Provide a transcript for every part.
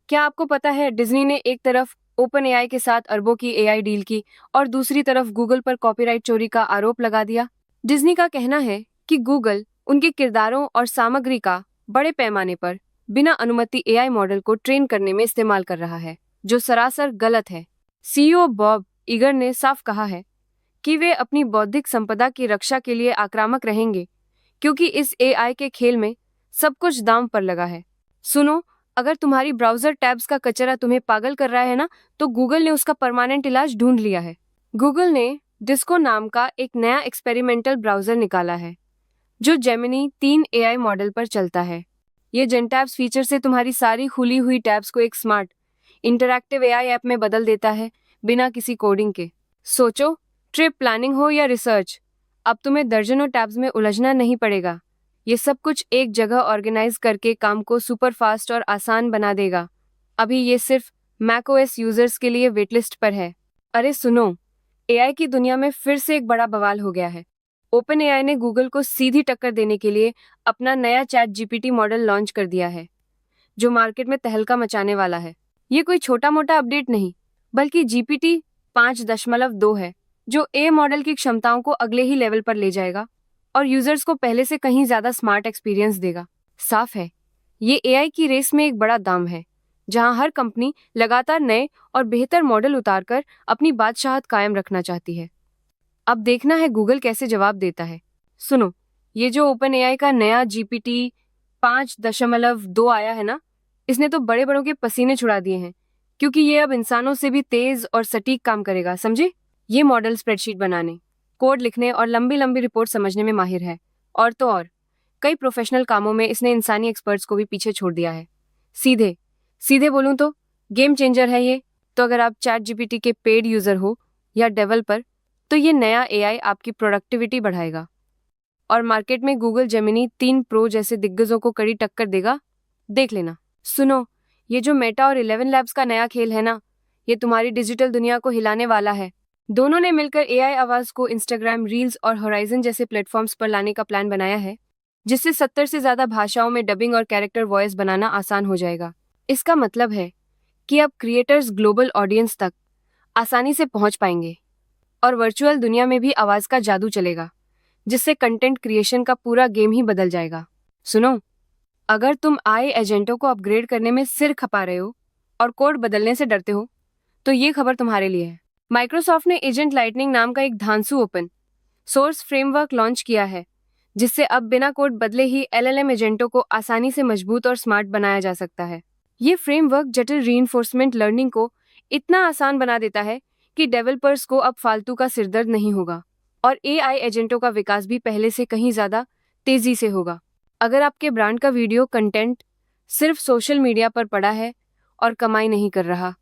क्या आपको पता है डिज्नी ने एक तरफ ओपन एआई के साथ अरबों की एआई डील की और दूसरी तरफ गूगल पर कॉपीराइट चोरी का आरोप लगा दिया। डिज्नी का कहना है कि गूगल उनके किरदारों और सामग्री का बड़े पैमाने पर बिना अनुमति एआई मॉडल को ट्रेन करने में इस्तेमाल कर रहा है, जो सरासर गलत है। सीईओ बॉब इगर ने साफ कहा है कि वे अपनी बौद्धिक संपदा की रक्षा के लिए आक्रामक रहेंगे, क्योंकि इस एआई के खेल में सब कुछ दांव पर लगा है। सुनो, अगर तुम्हारी ब्राउजर टैब्स का कचरा तुम्हें पागल कर रहा है ना, तो गूगल ने उसका परमानेंट इलाज ढूंढ लिया है। गूगल ने डिस्को नाम का एक नया एक्सपेरिमेंटल ब्राउजर निकाला है, जो जेमिनी 3 एआई मॉडल पर चलता है। ये जेनटैब्स फीचर से तुम्हारी सारी खुली हुई टैब्स को एक स्मार्ट, इंटरैक्टिव एआई ऐप में बदल देता है, बिना किसी कोडिंग के। सोचो, ट्रिप प्लानिंग हो या रिसर्च, अब तुम्हें दर्जनों टैब्स में उलझना नहीं पड़ेगा। ये सब कुछ एक जगह ऑर्गेनाइज करके काम को सुपर फास्ट और आसान बना देगा। अभी ये सिर्फ मैकओएस यूजर्स के लिए वेटलिस्ट पर है। अरे सुनो, एआई की दुनिया में फिर से एक बड़ा बवाल हो गया है। ओपन एआई ने गूगल को सीधी टक्कर देने के लिए अपना नया चैट जीपीटी मॉडल लॉन्च कर दिया है, जो मार्केट में तहलका मचाने वाला है। ये कोई छोटा मोटा अपडेट नहीं, बल्कि जीपीटी 5.2 है, जो ए मॉडल की क्षमताओं को अगले ही लेवल पर ले जाएगा और यूजर्स को पहले से कहीं ज्यादा स्मार्ट एक्सपीरियंस देगा। साफ है, ये एआई की रेस में एक बड़ा दांव है, जहां हर कंपनी लगातार नए और बेहतर मॉडल उतारकर अपनी बादशाहत कायम रखना चाहती है। अब देखना है गूगल कैसे जवाब देता है। सुनो, ये जो ओपन एआई का नया जीपीटी 5.2 आया है ना, इसने तो बड़े बड़ों के पसीने छुड़ा दिए हैं, क्योंकि ये अब इंसानों से भी तेज और सटीक काम करेगा, समझे? ये मॉडल स्प्रेडशीट बनाने, कोड लिखने और लंबी लंबी रिपोर्ट समझने में माहिर है। और तो और, कई प्रोफेशनल कामों में इसने इंसानी एक्सपर्ट्स को भी पीछे छोड़ दिया है। सीधे सीधे बोलूं तो गेम चेंजर है ये। तो अगर आप चैट जीपीटी के पेड यूजर हो या डेवलपर, तो ये नया एआई आपकी प्रोडक्टिविटी बढ़ाएगा और मार्केट में गूगल जेमिनी 3 प्रो जैसे दिग्गजों को कड़ी टक्कर देगा। देख लेना। सुनो, ये जो मेटा और 11 लैब्स का नया खेल है ना, ये तुम्हारी डिजिटल दुनिया को हिलाने वाला है। दोनों ने मिलकर एआई आवाज को इंस्टाग्राम रील्स और होराइजन जैसे प्लेटफॉर्म्स पर लाने का प्लान बनाया है, जिससे 70 से ज्यादा भाषाओं में डबिंग और कैरेक्टर वॉइस बनाना आसान हो जाएगा। इसका मतलब है कि अब क्रिएटर्स ग्लोबल ऑडियंस तक आसानी से पहुंच पाएंगे और वर्चुअल दुनिया में भी आवाज का जादू चलेगा, जिससे कंटेंट क्रिएशन का पूरा गेम ही बदल जाएगा। सुनो, अगर तुम आई एजेंटों को अपग्रेड करने में सिर खपा रहे हो और कोड बदलने से डरते हो, तो ये खबर तुम्हारे लिए है। माइक्रोसॉफ्ट ने एजेंट लाइटनिंग नाम का एक धांसू ओपन सोर्स फ्रेमवर्क लॉन्च किया है, जिससे अब बिना कोड बदले ही एलएलएम एजेंटों को आसानी से मजबूत और स्मार्ट बनाया जा सकता है। ये फ्रेमवर्क जटिल रीइंफोर्समेंट लर्निंग को इतना आसान बना देता है कि डेवलपर्स को अब फालतू का सिरदर्द नहीं होगा और एआई एजेंटों का विकास भी पहले से कहीं ज्यादा तेजी से होगा। अगर आपके ब्रांड का वीडियो कंटेंट सिर्फ सोशल मीडिया पर पड़ा है और कमाई नहीं कर रहा,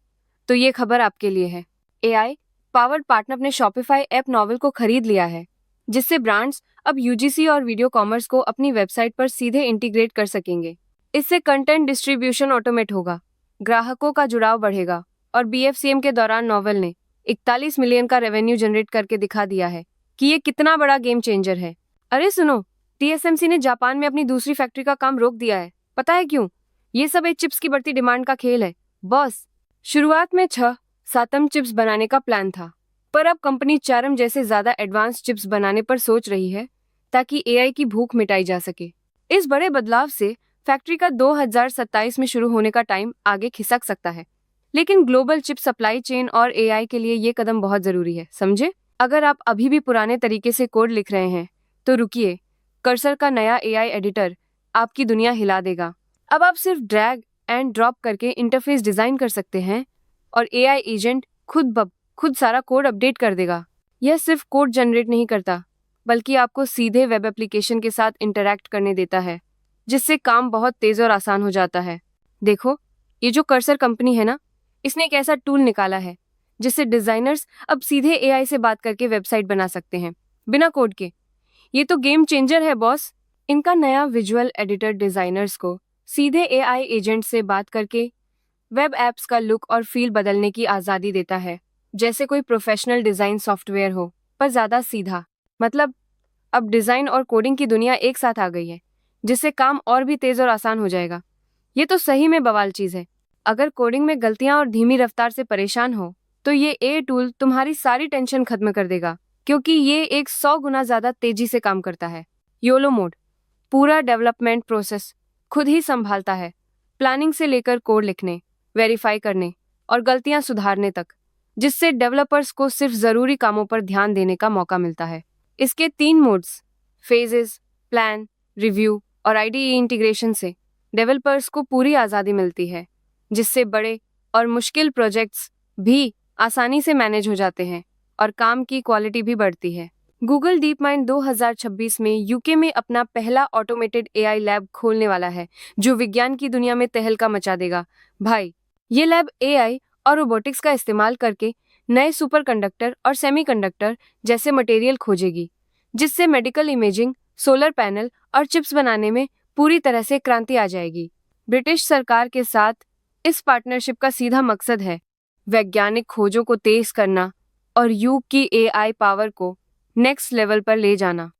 तो ये खबर आपके लिए है। एआई पावर्ड पार्टनर ने शॉपिफाई ऐप नॉवल को खरीद लिया है, जिससे ब्रांड्स अब यूजीसी और वीडियो कॉमर्स को अपनी वेबसाइट पर सीधे इंटीग्रेट कर सकेंगे। इससे कंटेंट डिस्ट्रीब्यूशन ऑटोमेट होगा, ग्राहकों का जुड़ाव बढ़ेगा और बीएफसीएम के दौरान नॉवल ने 41 मिलियन का रेवेन्यू जनरेट करके दिखा दिया है कि ये कितना बड़ा गेम चेंजर है। अरे सुनो, टीएसएमसी ने जापान में अपनी दूसरी फैक्ट्री का काम रोक दिया है। पता है क्यों? ये सब एक चिप्स की बढ़ती डिमांड का खेल है बॉस। शुरुआत में 6 चिप्स बनाने का प्लान था, पर अब कंपनी 4 जैसे ज्यादा एडवांस चिप्स बनाने पर सोच रही है, ताकि एआई की भूख मिटाई जा सके। इस बड़े बदलाव से फैक्ट्री का 2027 में शुरू होने का टाइम आगे खिसक सकता है, लेकिन ग्लोबल चिप सप्लाई चेन और एआई के लिए ये कदम बहुत जरूरी है, समझे? अगर आप अभी भी पुराने तरीके से कोड लिख रहे हैं, तो रुकिए, कर्सर का नया एआई एडिटर आपकी दुनिया हिला देगा। अब आप सिर्फ ड्रैग एंड ड्रॉप करके इंटरफेस डिजाइन कर सकते हैं और एआई एजेंट खुद सारा कोड अपडेट कर देगा। यह सिर्फ कोड जनरेट नहीं करता, बल्कि आपको सीधे वेब एप्लीकेशन के साथ इंटरैक्ट करने देता है, जिससे काम बहुत तेज और आसान हो जाता है। देखो, ये जो कर्सर कंपनी है ना, इसने एक ऐसा टूल निकाला है जिससे डिजाइनर्स अब सीधे एआई से बात करके वेबसाइट बना सकते हैं, बिना कोड के। ये तो गेम चेंजर है बॉस। इनका नया विजुअल एडिटर डिजाइनर्स को सीधे एआई एजेंट से बात करके वेब एप्स का लुक और फील बदलने की आज़ादी देता है, जैसे कोई प्रोफेशनल डिज़ाइन सॉफ्टवेयर हो, पर ज़्यादा सीधा। मतलब अब डिज़ाइन और कोडिंग की दुनिया एक साथ आ गई है, जिससे काम और भी तेज़ और आसान हो जाएगा। ये तो सही में बवाल चीज़ है। अगर कोडिंग में गलतियां और धीमी रफ्तार से परेशान हो तो ये ए टूल तुम्हारी सारी टेंशन खत्म कर देगा, क्योंकि ये 100 गुना ज्यादा तेजी से काम करता है। योलो मोड पूरा डेवलपमेंट प्रोसेस खुद ही संभालता है, प्लानिंग से लेकर कोड लिखने, वेरीफाई करने और गलतियां सुधारने तक, जिससे डेवलपर्स को सिर्फ जरूरी कामों पर ध्यान देने का मौका मिलता है। इसके 3 मोड्स फेजेस, प्लान, रिव्यू और आईडीई इंटीग्रेशन से डेवलपर्स को पूरी आज़ादी मिलती है, जिससे बड़े और मुश्किल प्रोजेक्ट्स भी आसानी से मैनेज हो जाते हैं और काम की क्वालिटी भी बढ़ती है। गूगल डीप माइंड 2026 में यूके में अपना पहला ऑटोमेटेड एआई लैब खोलने वाला है, जो विज्ञान की दुनिया में तहलका मचा देगा। भाई, ये लैब एआई और रोबोटिक्स का इस्तेमाल करके नए सुपरकंडक्टर और सेमीकंडक्टर जैसे मटेरियल खोजेगी, जिससे मेडिकल इमेजिंग, सोलर पैनल और चिप्स बनाने में पूरी तरह से क्रांति आ जाएगी। ब्रिटिश सरकार के साथ इस पार्टनरशिप का सीधा मकसद है वैज्ञानिक खोजों को तेज करना और युग की एआई पावर को नेक्स्ट लेवल पर ले जाना।